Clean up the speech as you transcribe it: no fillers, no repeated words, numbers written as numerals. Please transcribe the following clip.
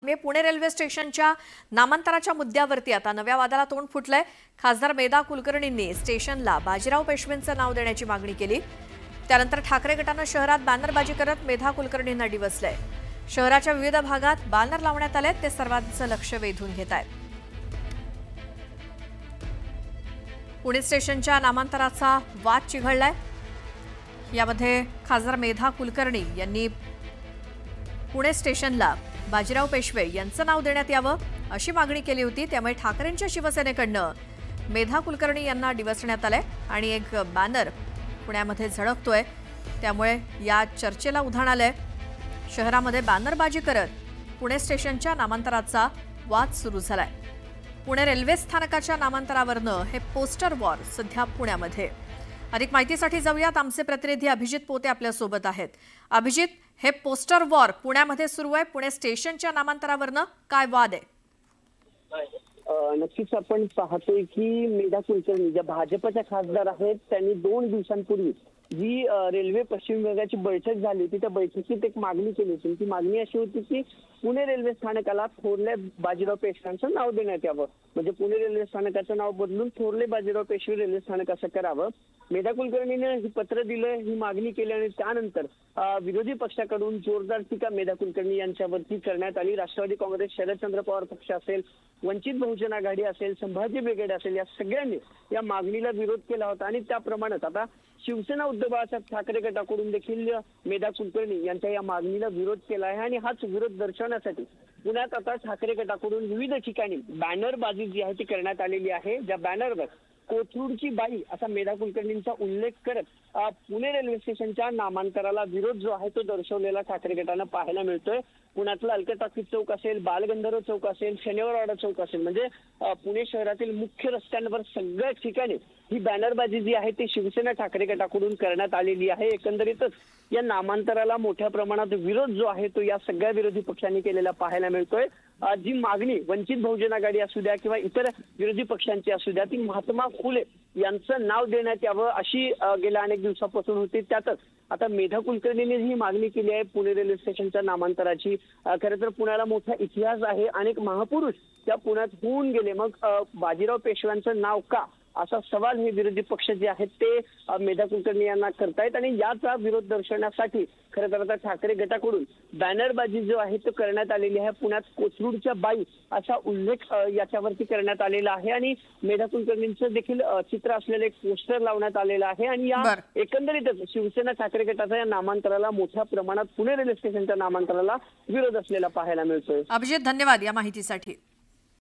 Pune railway स्टेशनच्या नामांतराच्या मुद्द्यावरती आता नव्या वादाला तोंड फुटलंय। खासदार मेधा कुलकर्णींनी स्टेशनला बाजीराव पेशवेंचं नाव देण्याची मागणी केली। त्यानंतर ठाकरे गटानं शहरात बॅनरबाजी करत मेधा कुलकर्णींना डिवचलंय। शहराच्या विविध भागात बॅनर लावण्यात आलेत, ते सर्वांचं लक्ष वेधून घेत आहेत। पुणे स्टेशनच्या नामांतराचा वाद चिघळलाय। यामध्ये खासदार मेधा कुलकर्णी यांनी पुणे स्टेशनला बाजीराव पेशवे यांचं नाव देण्यात यावं अशी मागणी केली होती। त्यामुळे ठाकरेंच्या शिवसेनेकडनं मेधा कुलकर्णी यांना डिवचण्यात आलंय आणि एक बॅनर पुण्यामध्ये झळकतोय। त्यामुळे या चर्चेला उधाण आलंय। शहरामध्ये बॅनरबाजी करत पुणे स्टेशनच्या नामांतराचा वाद सुरू झालाय। पुणे रेल्वे स्थानकाच्या नामांतरावरनं हे पोस्टर वॉर सध्या पुण्यामध्ये। अधिक माहितीसाठी जाऊयात, आमचे प्रतिनिधी अभिजित पोते आपल्या सोबत आहेत। अभिजित, हे पोस्टर वॉर पुण्यामध्ये सुरू आहे, पुणे स्टेशनच्या नामांतरावरनं काय वाद आहे? नक्कीच आपण पाहतोय की मेधा कुलकर्णी ज्या भाजपच्या खासदार आहेत त्यांनी 2 दिवसांपूर्वी जी रेल्वे पश्चिम विभागाची बैठक झाली होती, त्या बैठकीत एक मागणी केली होती। ती मागणी अशी होती की पुणे रेल्वे स्थानकाला थोरले बाजीराव पेशव्यांचं नाव देण्यात यावं, म्हणजे पुणे रेल्वे स्थानकाचं नाव बदलून थोरले बाजीराव पेशवे रेल्वे स्थानक असं करावं। मेधा कुलकर्णीने ही पत्र दिलं, ही मागणी केली आणि त्यानंतर विरोधी पक्षाकडून जोरदार टीका मेधा कुलकर्णी यांच्यावरती करण्यात आली। राष्ट्रवादी काँग्रेस, शरदचंद्र पवार पक्ष असेल, वंचित बहुजन आघाडी असेल, संभाजी ब्रिगेड असेल, या सगळ्यांनी या मागणीला विरोध केला होता आणि त्याप्रमाणेच आता शिवसेना उद्धव बाळासाहेब ठाकरे गटाकडून देखील मेधा कुलकर्णी यांच्या या मागणीला विरोध केला आहे आणि हाच विरोध दर्शवण्यासाठी पुण्यात आता ठाकरे गटाकडून विविध ठिकाणी बॅनरबाजी जी आहे ती करण्यात आलेली आहे। ज्या बॅनरवर कोथरूडची बाई असा मेधा कुलकर्णींचा उल्लेख करत पुणे रेल्वे स्टेशनच्या नामांतराला विरोध जो आहे तो दर्शवलेला ठाकरे गटानं पाहायला मिळतोय। पुण्यातला अलकटाकी चौक असेल, बालगंधर्व चौक असेल, शनिवारवाडा चौक असेल, म्हणजे पुणे शहरातील मुख्य रस्त्यांवर सगळ्या ठिकाणी ही बॅनरबाजी जी आहे ती शिवसेना ठाकरे गटाकडून करण्यात आलेली आहे। एकंदरीतच या नामांतराला मोठ्या प्रमाणात विरोध जो आहे तो या सगळ्या विरोधी पक्षांनी केलेला पाहायला मिळतोय। जी मागणी वंचित बहुजन आघाडी असू द्या किंवा इतर विरोधी पक्षांची असू द्या, ती महात्मा फुले यांचं नाव देण्यात यावं अशी गेल्या अनेक दिवसापासून होती। त्यातच आता मेधा कुलकर्णीने ही मागणी केली आहे पुणे रेल्वे स्टेशनच्या नामांतराची। खरं तर पुण्याला मोठा इतिहास आहे, अनेक महापुरुष त्या पुण्यात होऊन गेले, मग बाजीराव पेशव्यांचं नाव का, असा सवाल हे विरोधी पक्ष जे आहेत ते मेधा कुलकर्णी यांना करतायत आणि याचा विरोध दर्शवण्यासाठी खरं तर आता ठाकरे गटाकडून बॅनरबाजी जो आहे तो करण्यात आलेली आहे। पुण्यात कोथरूडच्या बाई असा उल्लेख याच्यावरती करण्यात आलेला आहे आणि मेधा कुलकर्णींचं देखील चित्र असलेलं एक पोस्टर लावण्यात आलेलं आहे आणि या एकंदरीतच शिवसेना ठाकरे गटाचा या नामांतराला मोठ्या प्रमाणात पुणे रेल्वे स्टेशनच्या नामांतराला विरोध असलेला पाहायला मिळतोय। अभिजित, धन्यवाद या माहितीसाठी।